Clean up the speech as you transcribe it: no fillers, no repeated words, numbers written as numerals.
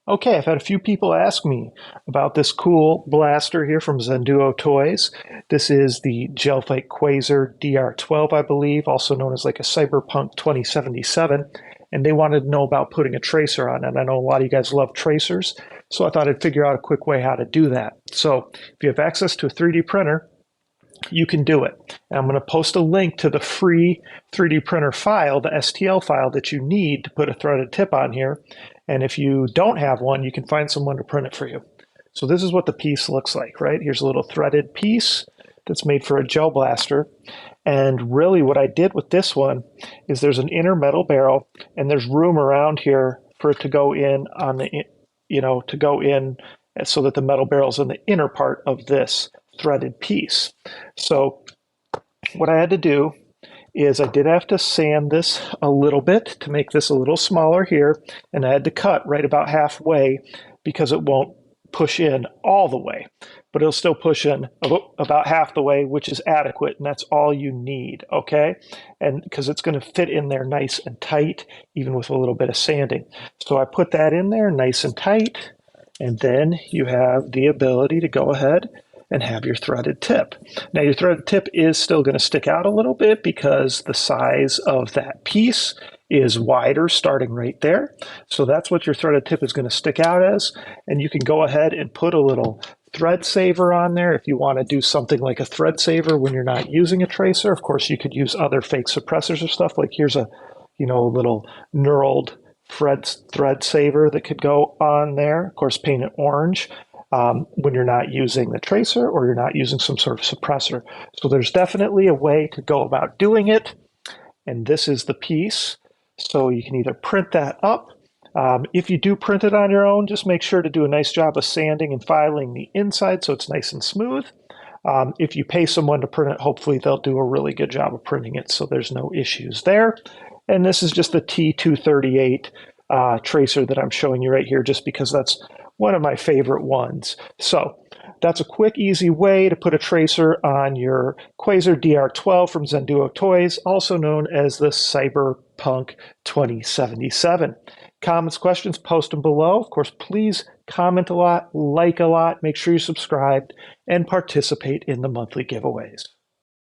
Okay, I've had a few people ask me about this cool blaster here from Zenduo Toys. This is the Gelflate QUASER DR12, I believe, also known as like a Cyberpunk 2077. And they wanted to know about putting a tracer on it. I know a lot of you guys love tracers, so I thought I'd figure out a quick way how to do that. So if you have access to a 3D printer, you can do it. And I'm going to post a link to the free 3D printer file, the STL file that you need to put a threaded tip on here. And if you don't have one, you can find someone to print it for you. So this is what the piece looks like, right? Here's a little threaded piece that's made for a gel blaster. And really what I did with this one is there's an inner metal barrel and there's room around here for it to go in on the, to go in so that the metal barrel's in the inner part of this threaded piece. So what I had to do is I did have to sand this a little bit to make this a little smaller here, and I had to cut right about halfway because it won't push in all the way, but it'll still push in about half the way, which is adequate, and that's all you need, okay? And because it's going to fit in there nice and tight, even with a little bit of sanding. So I put that in there nice and tight, and then you have the ability to go ahead and have your threaded tip. Now your threaded tip is still going to stick out a little bit because the size of that piece is wider starting right there. So that's what your threaded tip is going to stick out as. And you can go ahead and put a little thread saver on there if you want to do something like a thread saver when you're not using a tracer. Of course, you could use other fake suppressors or stuff. Like here's a, little knurled thread saver that could go on there. Of course, paint it orange. When you're not using the tracer or you're not using some sort of suppressor. So there's definitely a way to go about doing it. And this is the piece. So you can either print that up. If you do print it on your own, just make sure to do a nice job of sanding and filing the inside so it's nice and smooth. If you pay someone to print it, hopefully they'll do a really good job of printing it so there's no issues there. And this is just the T238 tracer that I'm showing you right here just because that's one of my favorite ones. So that's a quick, easy way to put a tracer on your QUASER DR12 from Zenduo Toys, also known as the Cyberpunk 2077. Comments, questions, post them below. Of course, please comment a lot, like a lot, make sure you're subscribed, and participate in the monthly giveaways.